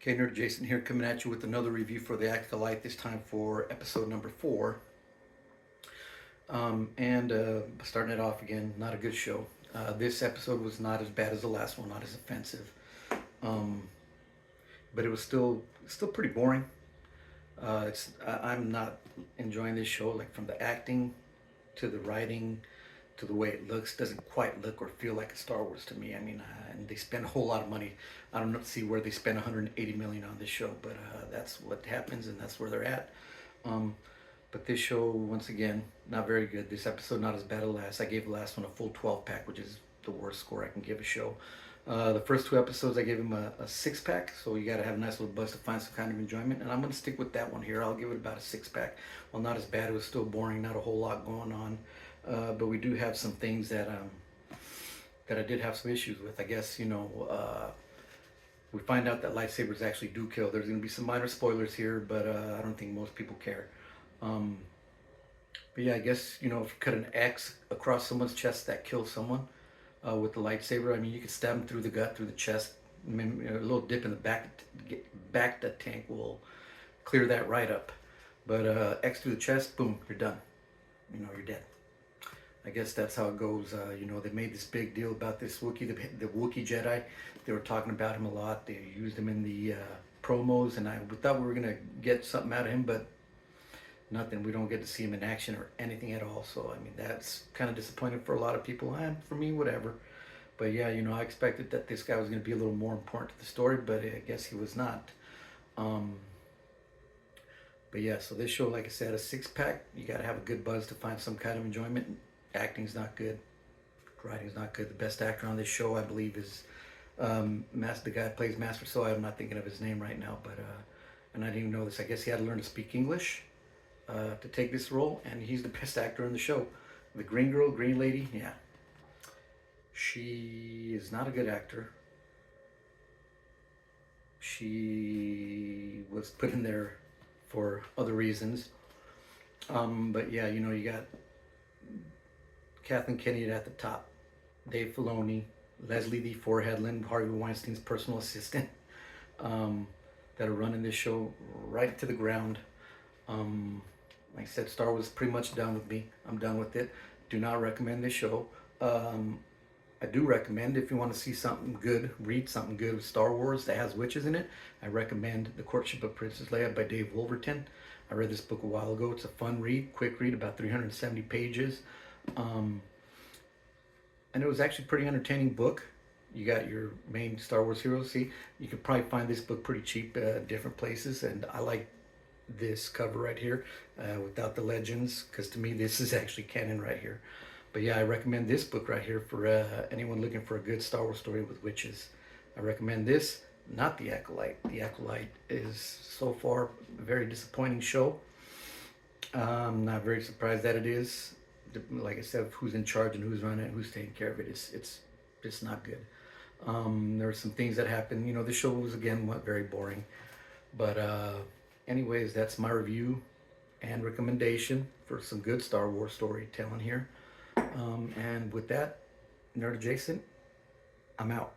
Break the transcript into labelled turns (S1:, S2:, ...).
S1: Okay, Nerd Jason here, coming at you with another review for the Acolyte, this time for episode number 4. And starting it off again, not a good show. This episode was not as bad as the last one, not as offensive, um, but it was still pretty boring. I'm not enjoying this show, like from the acting to the writing to the way it looks. Doesn't quite look or feel like a Star Wars to me. I mean, and they spend a whole lot of money. I don't see where they spent 180 million on this show, but that's what happens, and that's where they're at. Um, but this show, once again, not very good. This episode not as bad as the last. I gave the last one a full 12 pack, which is the worst score I can give a show. The first 2 episodes, I gave him a 6 pack, so you got to have a nice little buzz to find some kind of enjoyment. And I'm going to stick with that one here. I'll give it about a 6 pack. Well, not as bad. It was still boring. Not a whole lot going on. But we do have some things that I did have some issues with. I guess we find out that lightsabers actually do kill. There's going to be some minor spoilers here, but I don't think most people care. Um, but yeah, I guess if you cut an X across someone's chest, that kills someone with the lightsaber. I mean, you could stab them through the gut, through the chest. I mean, a little dip in the back the tank will clear that right up. But X through the chest, boom, you're done. You're dead. I guess that's how it goes. They made this big deal about this Wookiee, the Wookiee Jedi. They were talking about him a lot. They used him in the promos, and I thought we were gonna get something out of him, but nothing. We don't get to see him in action or anything at all. So I mean, that's kind of disappointing for a lot of people. And for me, whatever. But yeah, I expected that this guy was gonna be a little more important to the story, but I guess he was not. Um, but yeah, so this show, like I said, a 6 pack. You got to have a good buzz to find some kind of enjoyment. Acting's not good. Writing's not good. The best actor on this show, I believe, is the guy that plays Master Soy. I'm not thinking of his name right now, but and I didn't even know this. I guess he had to learn to speak English to take this role, and he's the best actor in the show. The green girl, green lady, yeah, she is not a good actor. She was put in there for other reasons. But yeah, you got Kathleen Kennedy at the top, Dave Filoni, Leslie the Four Headland, Harvey Weinstein's personal assistant, that are running this show right to the ground. Like I said, Star Wars is pretty much done with me. I'm done with it. Do not recommend this show. I do recommend, if you want to see something good, read something good with Star Wars that has witches in it, I recommend The Courtship of Princess Leia by Dave Wolverton. I read this book a while ago. It's a fun read, quick read, about 370 pages. And it was actually a pretty entertaining book. You got your main Star Wars heroes. See, you could probably find this book pretty cheap at different places, and I like this cover right here without the legends, because to me this is actually canon right here. But yeah, I recommend this book right here for anyone looking for a good Star Wars story with witches. I recommend this, not The Acolyte. The Acolyte is so far a very disappointing show. I'm not very surprised that it is. Like I said, who's in charge and who's running it, who's taking care of it, it's just not good. There were some things that happened. The show was, again, very boring. But anyways, that's my review and recommendation for some good Star Wars storytelling here. And with that, Nerd Adjacent, I'm out.